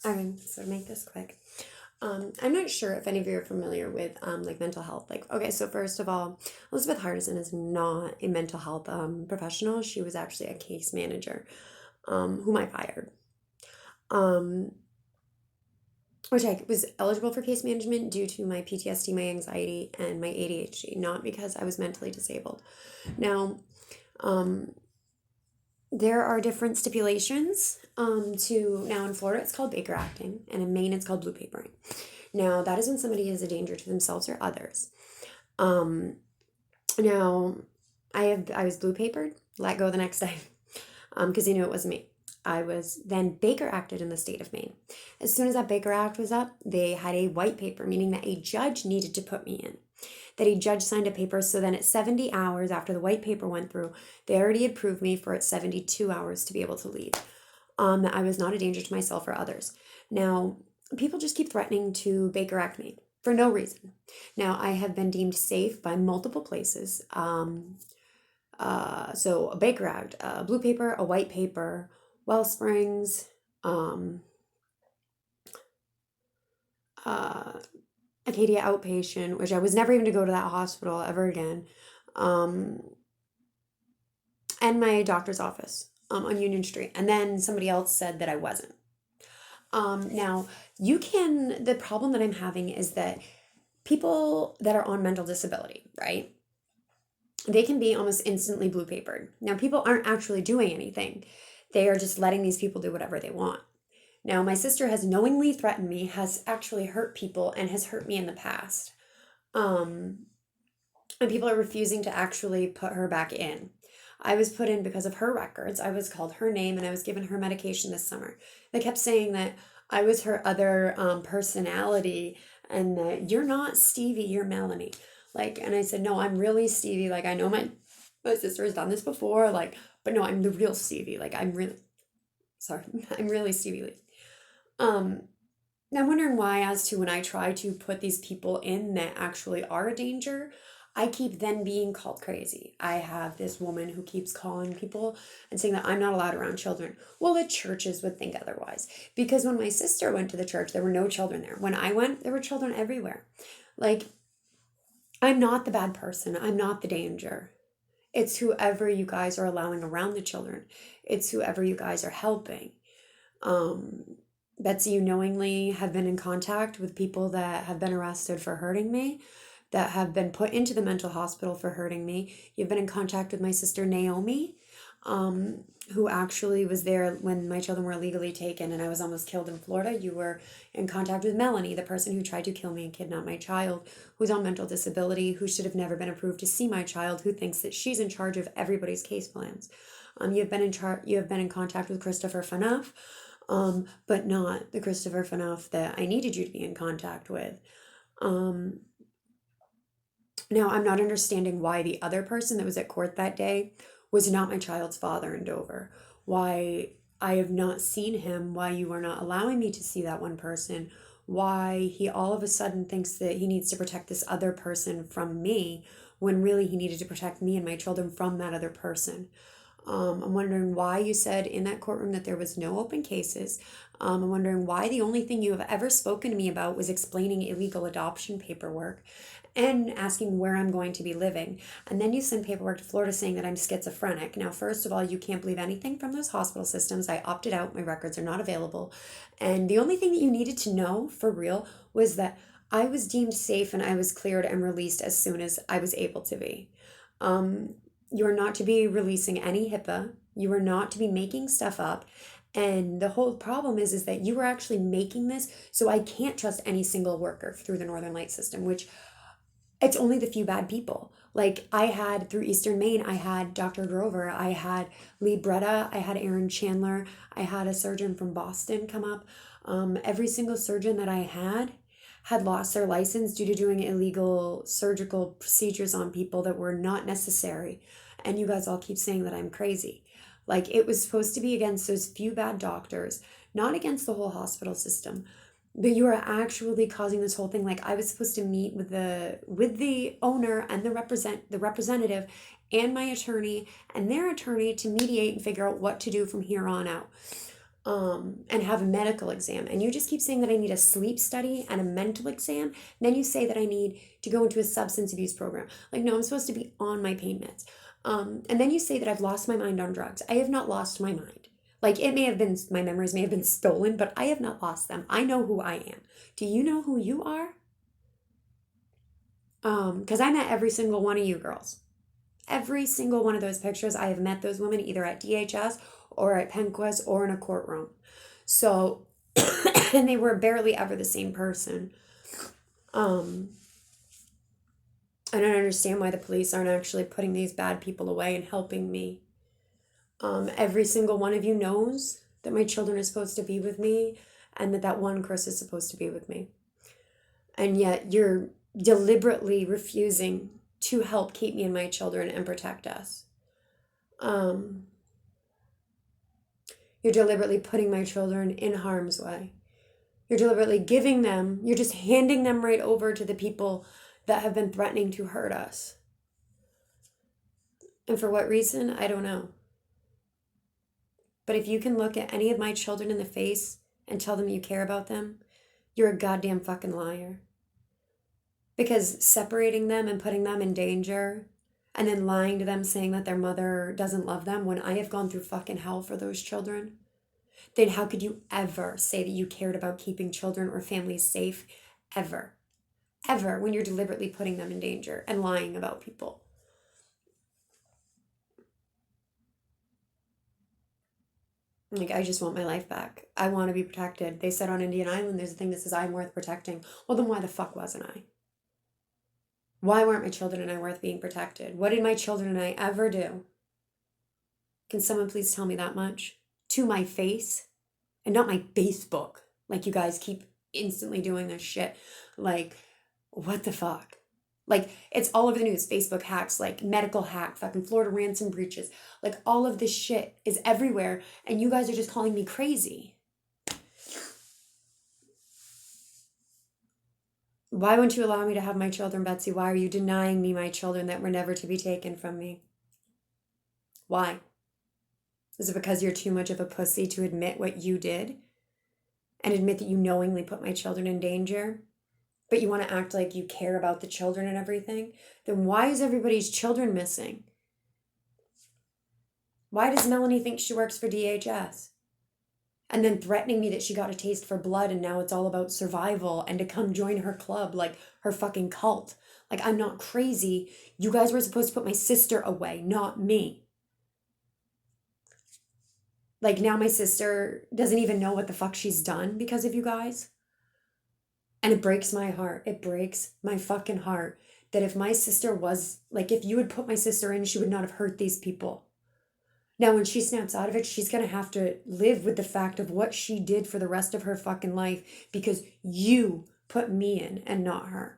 Okay, so to make this quick, I'm not sure if any of you are familiar with like mental health. Like, okay, so first of all, Elizabeth Hardison is not a mental health professional. She was actually a case manager, whom I fired. Um, which I was eligible for case management due to my PTSD, my anxiety, and my ADHD, not because I was mentally disabled. Now, um, there are different stipulations to now in Florida it's called Baker acting, and in Maine it's called blue papering. Now that is when somebody is a danger to themselves or others. Um, now I was blue papered, let go the next day, because he knew it wasn't me. I was then Baker acted in the state of Maine. As soon as that Baker Act was up, they had a white paper, meaning that a judge needed to put me in. That a judge signed a paper, so then at 70 hours after the white paper went through, they already approved me for at 72 hours to be able to leave. That I was not a danger to myself or others. Now, people just keep threatening to Baker Act me for no reason. Now, I have been deemed safe by multiple places. So a Baker Act, a blue paper, a white paper, Wellsprings, um, uh, Acadia outpatient, which I was never even to go to that hospital ever again, um, and my doctor's office on Union Street. And then somebody else said that I wasn't. Now, the problem that I'm having is that people that are on mental disability, right? They can be almost instantly blue papered. Now, people aren't actually doing anything, they are just letting these people do whatever they want. Now, my sister has knowingly threatened me, has actually hurt people, and has hurt me in the past. Um, and people are refusing to actually put her back in. I was put in because of her records. I was called her name and I was given her medication this summer. They kept saying that I was her other personality and that you're not Stevie, you're Melanie. Like, and I said, no, I'm really Stevie. Like, I know my sister has done this before. Like, but no, I'm the real Stevie. Like, sorry, I'm really Stevie Lee. Um, I'm wondering why, as to when I try to put these people in that actually are a danger, I keep then being called crazy. I have this woman who keeps calling people and saying that I'm not allowed around children. Well, the churches would think otherwise. Because when my sister went to the church, there were no children there. When I went, there were children everywhere. Like, I'm not the bad person. I'm not the danger. It's whoever you guys are allowing around the children. It's whoever you guys are helping. Um, Betsy, you knowingly have been in contact with people that have been arrested for hurting me, that have been put into the mental hospital for hurting me. You've been in contact with my sister Naomi, who actually was there when my children were illegally taken and I was almost killed in Florida. You were in contact with Melanie, the person who tried to kill me and kidnap my child, who's on mental disability, who should have never been approved to see my child, who thinks that she's in charge of everybody's case plans. You have been in contact with Christopher Fanuff, but not the Christopher Fanuff that I needed you to be in contact with. Um, Now, I'm not understanding why the other person that was at court that day was not my child's father in Dover. Why I have not seen him, why you are not allowing me to see that one person, why he all of a sudden thinks that he needs to protect this other person from me when really he needed to protect me and my children from that other person. I'm wondering why you said in that courtroom that there was no open cases. I'm wondering why the only thing you have ever spoken to me about was explaining illegal adoption paperwork and asking where I'm going to be living. And then you send paperwork to Florida saying that I'm schizophrenic. Now, first of all, you can't believe anything from those hospital systems. I opted out, my records are not available. And the only thing that you needed to know for real was that I was deemed safe and I was cleared and released as soon as I was able to be. Um, you are not to be releasing any HIPAA. You are not to be making stuff up. And the whole problem is that you were actually making this, so I can't trust any single worker through the Northern Light system, which it's only the few bad people. Like I had through Eastern Maine, I had Dr. Grover, I had Lee Bretta, I had Aaron Chandler, I had a surgeon from Boston come up. Every single surgeon that I had lost their license due to doing illegal surgical procedures on people that were not necessary. And you guys all keep saying that I'm crazy. Like it was supposed to be against those few bad doctors, not against the whole hospital system. But you are actually causing this whole thing. Like I was supposed to meet with the owner and the representative and my attorney and their attorney to mediate and figure out what to do from here on out. and have a medical exam, and you just keep saying that I need a sleep study and a mental exam, then you say that I need to go into a substance abuse program. Like, no, I'm supposed to be on my pain meds. And then you say that I've lost my mind on drugs. I have not lost my mind. Like, it may have been, my memories may have been stolen, but I have not lost them. I know who I am. Do you know who you are? Because I met every single one of you girls. Every single one of those pictures, I have met those women either at DHS or at Penquest or in a courtroom. So, and they were barely ever the same person. Um, I don't understand why the police aren't actually putting these bad people away and helping me. Every single one of you knows that my children are supposed to be with me and that that one Chris is supposed to be with me. And yet you're deliberately refusing to help keep me and my children and protect us. You're deliberately putting my children in harm's way. You're deliberately giving them, you're just handing them right over to the people that have been threatening to hurt us. And for what reason, I don't know. But if you can look at any of my children in the face and tell them you care about them, you're a goddamn fucking liar. Because separating them and putting them in danger and then lying to them saying that their mother doesn't love them when I have gone through fucking hell for those children, then how could you ever say that you cared about keeping children or families safe? Ever. Ever, when you're deliberately putting them in danger and lying about people. Like, I just want my life back. I want to be protected. They said on Indian Island there's a thing that says I'm worth protecting. Well, then why the fuck wasn't I? Why weren't my children and I worth being protected? What did my children and I ever do? Can someone please tell me that much? To my face? And not my Facebook. Like, you guys keep instantly doing this shit. Like, what the fuck? Like, it's all over the news. Facebook hacks, like medical hack, fucking Florida ransom breaches. Like, all of this shit is everywhere. And you guys are just calling me crazy. Why won't you allow me to have my children, Betsy? Why are you denying me my children that were never to be taken from me? Why? Is it because you're too much of a pussy to admit what you did? And admit that you knowingly put my children in danger? But you want to act like you care about the children and everything? Then why is everybody's children missing? Why does Melanie think she works for DHS? And then threatening me that she got a taste for blood and now it's all about survival and to come join her club, like her fucking cult. Like, I'm not crazy. You guys were supposed to put my sister away, not me. Like, now my sister doesn't even know what the fuck she's done because of you guys. And it breaks my heart. It breaks my fucking heart that if my sister was, like, if you had put my sister in, she would not have hurt these people. Now, when she snaps out of it, she's going to have to live with the fact of what she did for the rest of her fucking life because you put me in and not her.